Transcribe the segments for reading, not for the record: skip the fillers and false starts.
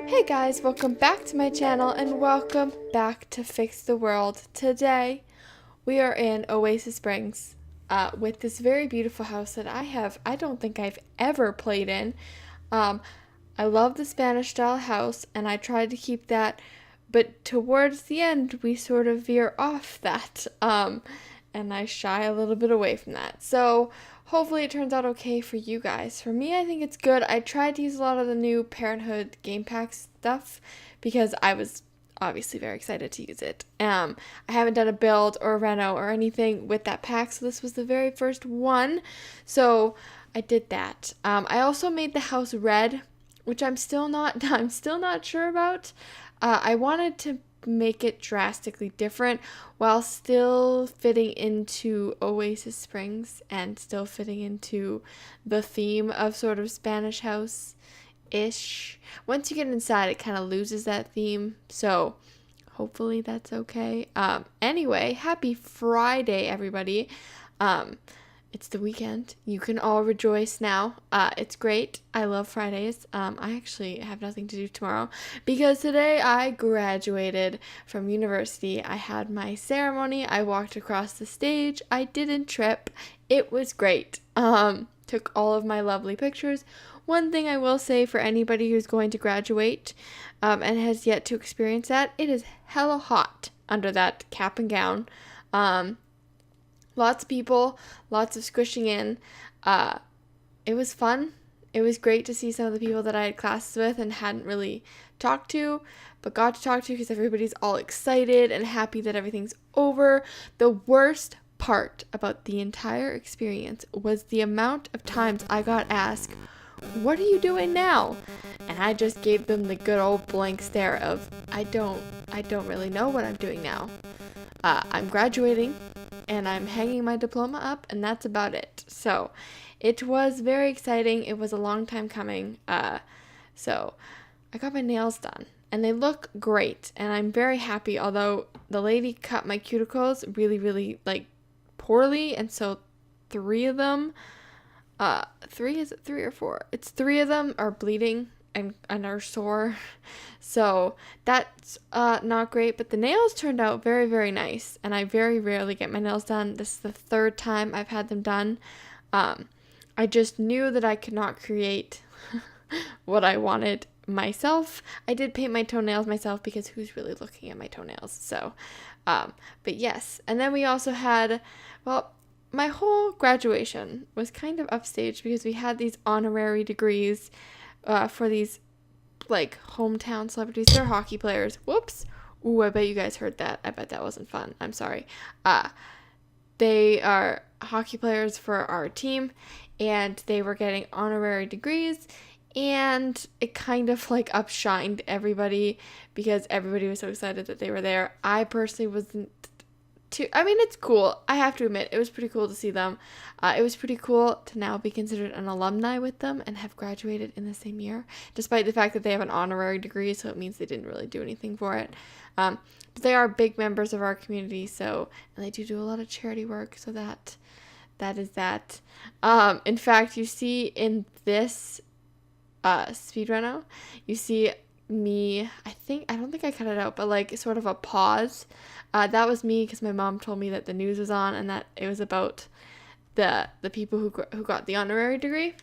Hey guys, welcome back to my channel and welcome back to Fix the World. Today we are in Oasis Springs with this very beautiful house that I don't think I've ever played in. I love the Spanish style house and I tried to keep that, but towards the end we sort of veer off that and I shy a little bit away from that. So hopefully it turns out okay for you guys. For me, I think it's good. I tried to use a lot of the new Parenthood game pack stuff because I was obviously very excited to use it. I haven't done a build or a reno or anything with that pack, so this was the very first one. So I did that. I also made the house red, which I'm still not sure about. I wanted to make it drastically different while still fitting into Oasis Springs and still fitting into the theme of sort of Spanish house-ish. Once you get inside, it kind of loses that theme, so hopefully that's okay. Anyway, happy Friday, everybody. It's the weekend. You can all rejoice now. It's great. I love Fridays. I actually have nothing to do tomorrow because today I graduated from university. I had my ceremony. I walked across the stage. I didn't trip. It was great. Took all of my lovely pictures. One thing I will say for anybody who's going to graduate and has yet to experience that, it is hella hot under that cap and gown. Lots of people, lots of squishing in. It was fun. It was great to see some of the people that I had classes with and hadn't really talked to, but got to talk to because everybody's all excited and happy that everything's over. The worst part about the entire experience was the amount of times I got asked, "What are you doing now?" And I just gave them the good old blank stare of, I don't really know what I'm doing now. I'm graduating and I'm hanging my diploma up, and that's about it. So it was very exciting. It was a long time coming. So I got my nails done and they look great and I'm very happy, although the lady cut my cuticles really, really like poorly, and so three of them, is it three or four? It's three of them are bleeding and are sore, so that's not great, but the nails turned out very, very nice, and I very rarely get my nails done. This is the third time I've had them done. I just knew that I could not create what I wanted myself. I did paint my toenails myself because who's really looking at my toenails? So but yes, and then we also had, well, my whole graduation was kind of upstaged because we had these honorary degrees for these like hometown celebrities. They're hockey players. Whoops. Ooh, I bet you guys heard that. I bet that wasn't fun. I'm sorry. They are hockey players for our team and they were getting honorary degrees, and it kind of like upshined everybody because everybody was so excited that they were there. I personally wasn't too. I mean, it's cool. I have to admit, it was pretty cool to see them. It was pretty cool to now be considered an alumni with them and have graduated in the same year, despite the fact that they have an honorary degree, so it means they didn't really do anything for it. But they are big members of our community, so, and they do a lot of charity work, so that is that. In fact, you see in this speed reno, you see me, I don't think I cut it out, but like sort of a pause. That was me because my mom told me that the news was on and that it was about the people who got the honorary degree.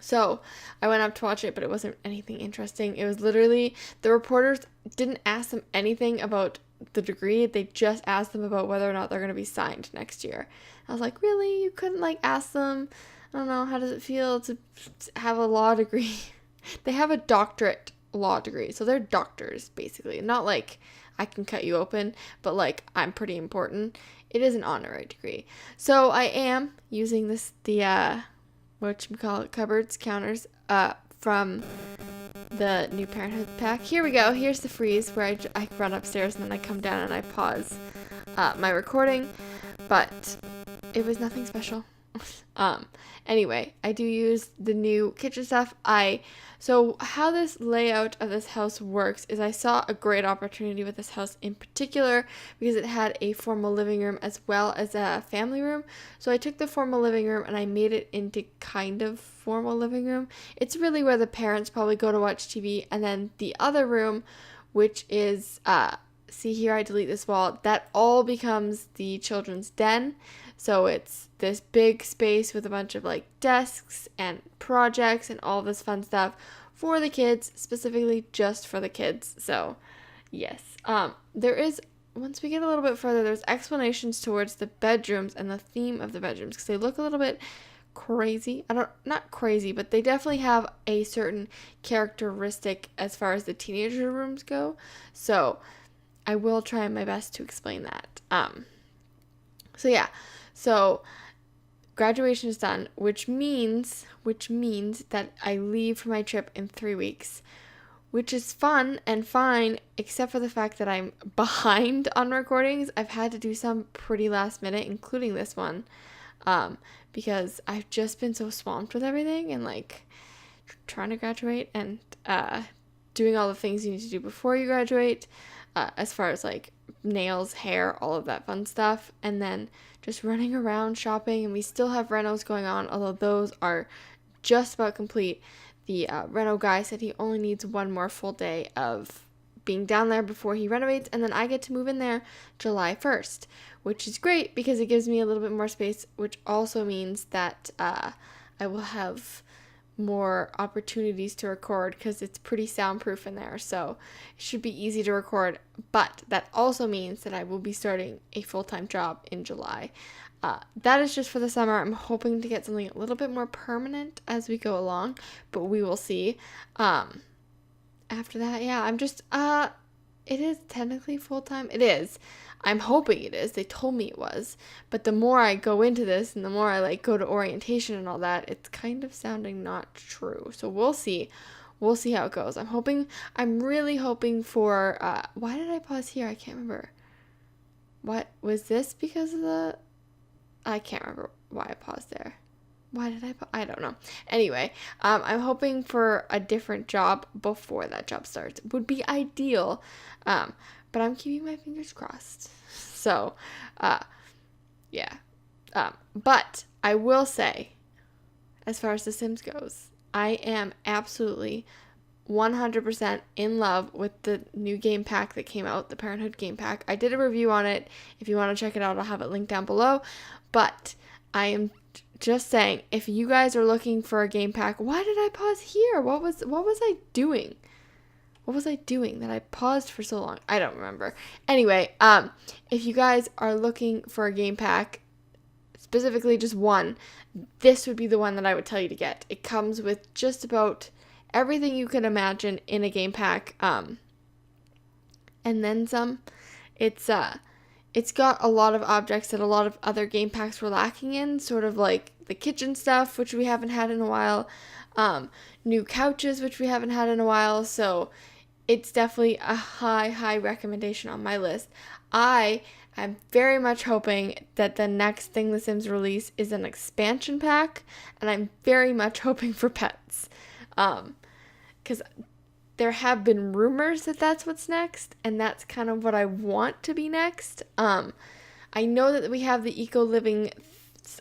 So I went up to watch it, but it wasn't anything interesting. It was literally, the reporters didn't ask them anything about the degree. They just asked them about whether or not they're going to be signed next year. I was like, really? You couldn't like ask them, I don't know, how does it feel to have a law degree? They have a doctorate law degree, so they're doctors basically. Not like I can cut you open, but like I'm pretty important. It is an honorary degree. So I am using the cupboards, counters from the new Parenthood Pack. Here we go. Here's the freeze where I run upstairs and then I come down and I pause my recording, but it was nothing special. Anyway, I do use the new kitchen stuff. So how this layout of this house works is I saw a great opportunity with this house in particular because it had a formal living room as well as a family room. So I took the formal living room and I made it into kind of formal living room. It's really where the parents probably go to watch TV, and then the other room, which is see here, I delete this wall, that all becomes the children's den. So it's this big space with a bunch of like desks and projects and all this fun stuff for the kids, specifically just for the kids. So yes, there is, once we get a little bit further, there's explanations towards the bedrooms and the theme of the bedrooms because they look a little bit crazy. Not crazy, but they definitely have a certain characteristic as far as the teenager rooms go. So I will try my best to explain that. So graduation is done, which means that I leave for my trip in 3 weeks, which is fun and fine, except for the fact that I'm behind on recordings. I've had to do some pretty last minute, including this one, because I've just been so swamped with everything and like trying to graduate and doing all the things you need to do before you graduate, as far as like nails, hair, all of that fun stuff, and then just running around shopping. And we still have renos going on, although those are just about complete. The reno guy said he only needs one more full day of being down there before he renovates, and then I get to move in there July 1st, which is great because it gives me a little bit more space, which also means that I will have more opportunities to record because it's pretty soundproof in there, so it should be easy to record. But that also means that I will be starting a full-time job in July. That is just for the summer. I'm hoping to get something a little bit more permanent as we go along, but we will see. After that, yeah, I'm just it is technically full-time. It is. I'm hoping it is. They told me it was. But the more I go into this and the more I like go to orientation and all that, it's kind of sounding not true. So we'll see. We'll see how it goes. I'm really hoping for, why did I pause here? I can't remember. What was this because of I can't remember why I paused there. Why did I don't know. Anyway, I'm hoping for a different job before that job starts. Would be ideal. But I'm keeping my fingers crossed. So, yeah. But I will say, as far as The Sims goes, I am absolutely 100% in love with the new game pack that came out, the Parenthood game pack. I did a review on it. If you want to check it out, I'll have it linked down below. But I am just saying, if you guys are looking for a game pack, why did I pause here? What was I doing? What was I doing that I paused for so long? I don't remember. Anyway, if you guys are looking for a game pack, specifically just one, this would be the one that I would tell you to get. It comes with just about everything you can imagine in a game pack, and then some. It's got a lot of objects that a lot of other game packs were lacking in, sort of like the kitchen stuff, which we haven't had in a while, new couches, which we haven't had in a while, so it's definitely a high recommendation on my list. I am very much hoping that the next thing The Sims release is an expansion pack, and I'm very much hoping for pets, because there have been rumors that that's what's next, and that's kind of what I want to be next. I know that we have the Eco Living,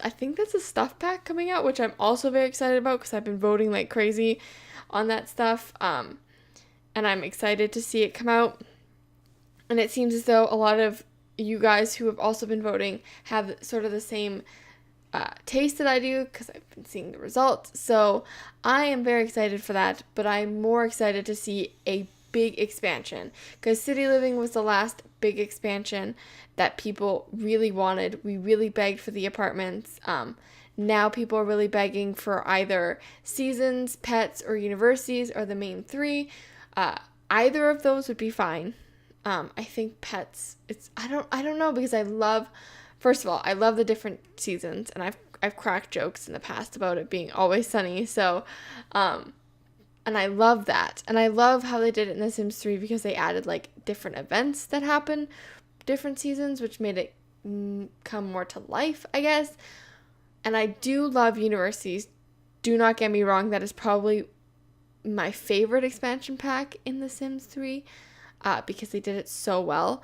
I think that's a stuff pack coming out, which I'm also very excited about because I've been voting like crazy on that stuff, and I'm excited to see it come out. And it seems as though a lot of you guys who have also been voting have sort of the same taste that I do because I've been seeing the results. So I am very excited for that, but I'm more excited to see a big expansion because City Living was the last big expansion that people really wanted. We really begged for the apartments. Now people are really begging for either seasons, pets, or universities are the main three. Either of those would be fine. I think pets, I don't know, because first of all, I love the different seasons, and I've cracked jokes in the past about it being always sunny, so, and I love that, and I love how they did it in The Sims 3 because they added, like, different events that happen different seasons, which made it come more to life, I guess, And I do love universities. Do not get me wrong, that is probably my favorite expansion pack in The Sims 3 because they did it so well.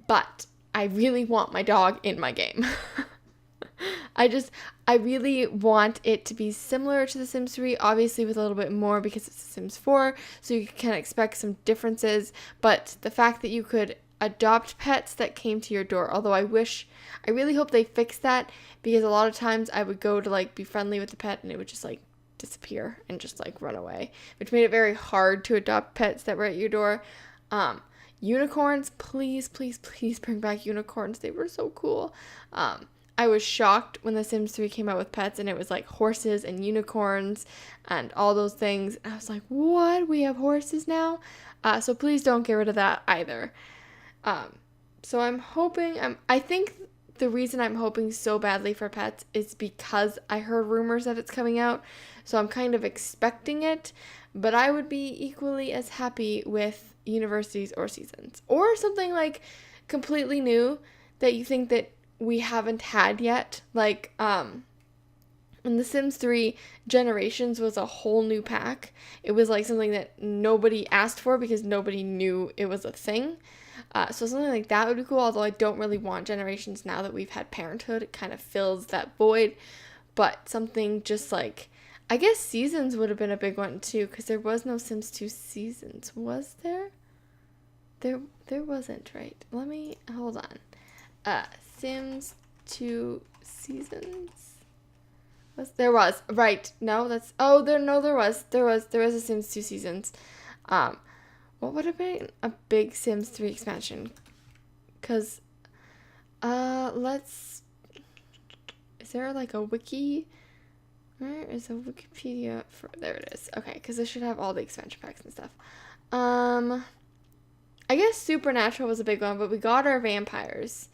But I really want my dog in my game. I really want it to be similar to The Sims 3, obviously with a little bit more because it's The Sims 4, so you can expect some differences. But the fact that you could adopt pets that came to your door, although I really hope they fix that, because a lot of times I would go to like be friendly with the pet and it would just like disappear and just like run away, which made it very hard to adopt pets that were at your door. Unicorns, please, please, please bring back unicorns. They were so cool. I was shocked when The Sims 3 came out with pets and it was like horses and unicorns and all those things. And I was like, what? We have horses now? So please don't get rid of that either. So I think the reason I'm hoping so badly for pets is because I heard rumors that it's coming out. So I'm kind of expecting it, but I would be equally as happy with universities or seasons or something like completely new that you think that we haven't had yet. Like, in The Sims 3, Generations was a whole new pack. It was like something that nobody asked for because nobody knew it was a thing. So something like that would be cool, although I don't really want Generations now that we've had Parenthood. It kind of fills that void. But something just like, I guess Seasons would have been a big one too, because there was no Sims 2 Seasons, was there? There wasn't, right? Let me, hold on. Sims 2 Seasons? There was, right. No, that's, oh, there was a Sims 2 Seasons. What would have been a big Sims 3 expansion? Because, is there like a wiki? Where is a Wikipedia for, there it is. Okay, because this should have all the expansion packs and stuff. I guess Supernatural was a big one, but we got our vampires.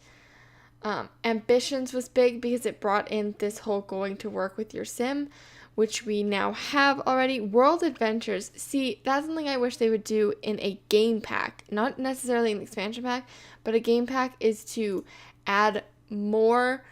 Ambitions was big because it brought in this whole going to work with your sim, which we now have already. World Adventures, see, that's something I wish they would do in a game pack, not necessarily an expansion pack, but a game pack is to add more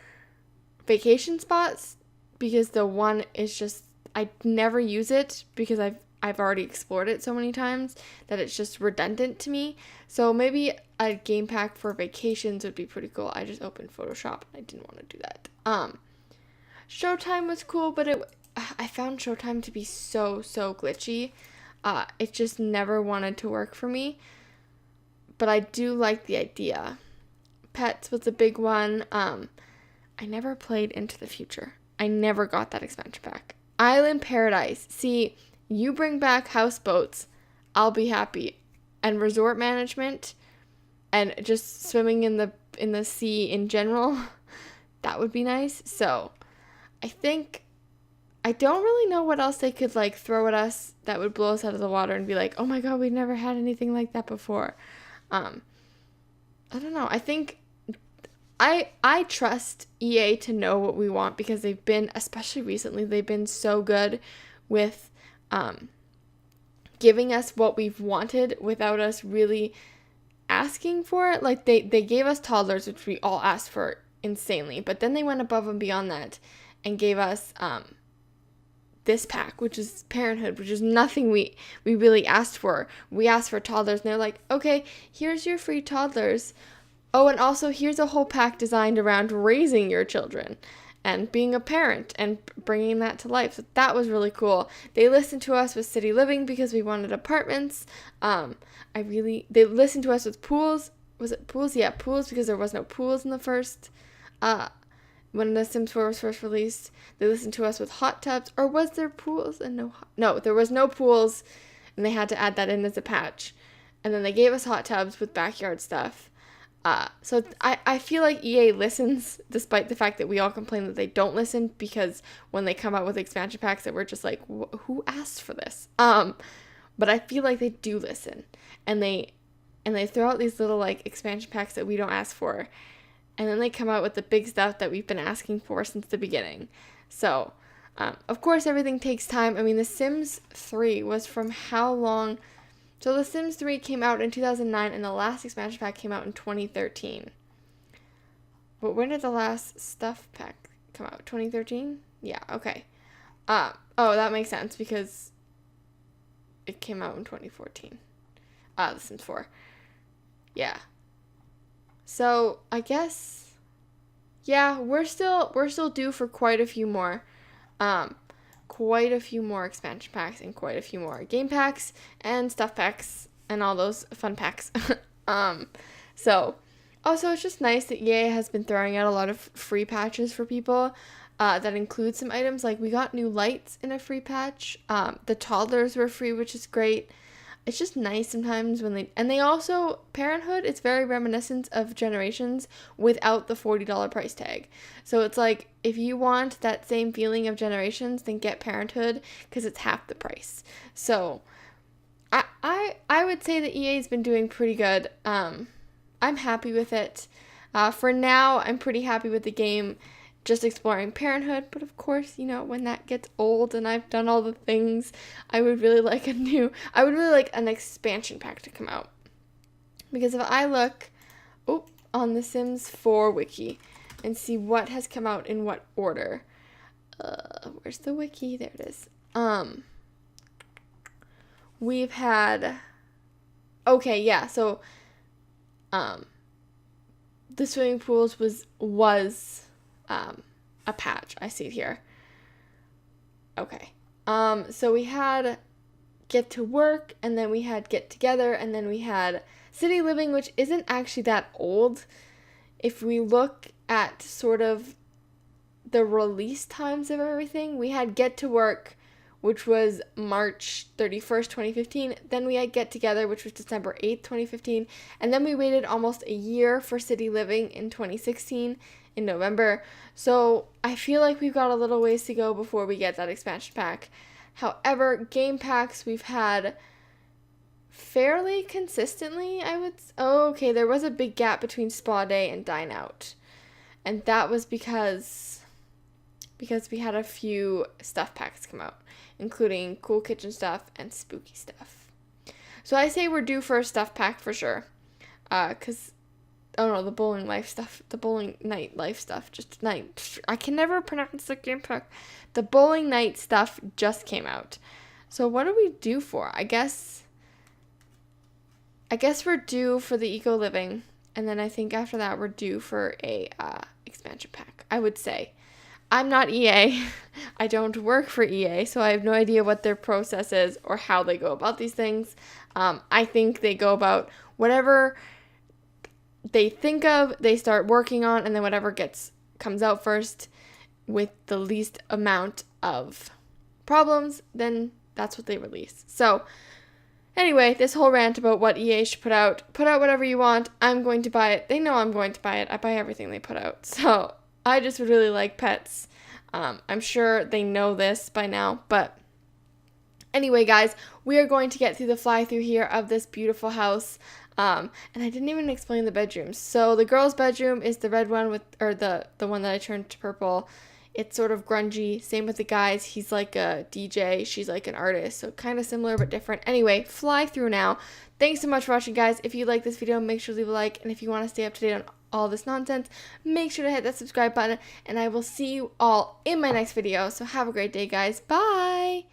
vacation spots, because the one is just, I never use it because I've already explored it so many times that it's just redundant to me. So maybe a game pack for vacations would be pretty cool. I just opened Photoshop and I didn't want to do that. Showtime was cool, but I found Showtime to be so glitchy. It just never wanted to work for me. But I do like the idea. Pets was a big one. I never played Into the Future. I never got that expansion pack. Island Paradise. See, you bring back houseboats, I'll be happy. And resort management and just swimming in the sea in general, that would be nice. So I think, I don't really know what else they could like throw at us that would blow us out of the water and be like, oh my god, we've never had anything like that before. I don't know. I think I trust EA to know what we want, because they've been, especially recently, they've been so good with giving us what we've wanted without us really asking for it. Like they gave us toddlers, which we all asked for insanely, but then they went above and beyond that and gave us this pack, which is Parenthood, which is nothing we really asked for. We asked for toddlers and they're like, okay, here's your free toddlers. Oh, and also here's a whole pack designed around raising your children and being a parent and bringing that to life. So that was really cool. They listened to us with city living because we wanted apartments. They listened to us with pools. Was it pools? Yeah, pools, because there was no pools in the first, when The Sims 4 was first released. They listened to us with hot tubs, or was there pools and no, there was no pools, and they had to add that in as a patch. And then they gave us hot tubs with backyard stuff. So I feel like EA listens, despite the fact that we all complain that they don't listen, because when they come out with expansion packs that we're just like, who asked for this? But I feel like they do listen, and they throw out these little like expansion packs that we don't ask for, and then they come out with the big stuff that we've been asking for since the beginning. So, of course, everything takes time. I mean, The Sims 3 was from how long? So The Sims 3 came out in 2009, and the last expansion pack came out in 2013. But when did the last stuff pack come out? 2013? Yeah, okay. Oh, that makes sense because it came out in 2014. The Sims 4. Yeah. So, I guess, yeah, we're still due for quite a few more expansion packs and quite a few more game packs and stuff packs and all those fun packs. So also it's just nice that EA has been throwing out a lot of free patches for people that include some items. Like we got new lights in a free patch. The toddlers were free, which is great. It's just nice sometimes when they also, Parenthood, it's very reminiscent of Generations without the $40 price tag. So it's like, if you want that same feeling of Generations, then get Parenthood because it's half the price. So I would say that EA's been doing pretty good. I'm happy with it. For now, I'm pretty happy with the game, just exploring Parenthood, but of course, when that gets old and I've done all the things, I would really like an expansion pack to come out. Because if I look on the Sims 4 wiki and see what has come out in what order, where's the wiki? There it is. We've had, so, the swimming pools was a patch. I see it here. Okay. So we had Get to Work, and then we had Get Together, and then we had City Living, which isn't actually that old. If we look at sort of the release times of everything, we had Get to Work, which was March 31st, 2015. Then we had Get Together, which was December 8th, 2015. And then we waited almost a year for City Living in 2016 in November. So I feel like we've got a little ways to go before we get that expansion pack. However, game packs we've had fairly consistently, there was a big gap between Spa Day and Dine Out. And that was because we had a few stuff packs come out, including Cool Kitchen stuff and Spooky stuff. So I say we're due for a stuff pack for sure. The bowling night life stuff, I can never pronounce the game pack. The bowling night stuff just came out. So what are we due for? I guess we're due for the Eco Living, and then I think after that we're due for a expansion pack, I would say. I'm not EA. I don't work for EA, so I have no idea what their process is or how they go about these things. I think they go about whatever they think of, they start working on, and then whatever comes out first with the least amount of problems, then that's what they release. So anyway, this whole rant about what EA should put out whatever you want. I'm going to buy it. They know I'm going to buy it. I buy everything they put out. So I just would really like pets. I'm sure they know this by now, but anyway, guys, we are going to get through the fly through here of this beautiful house. And I didn't even explain the bedrooms. So the girl's bedroom is the red one the one that I turned to purple. It's sort of grungy. Same with the guys. He's like a DJ. She's like an artist. So kind of similar but different. Anyway, fly through now. Thanks so much for watching, guys. If you like this video, make sure to leave a like. And if you want to stay up to date on all this nonsense, make sure to hit that subscribe button. And I will see you all in my next video. So have a great day, guys. Bye!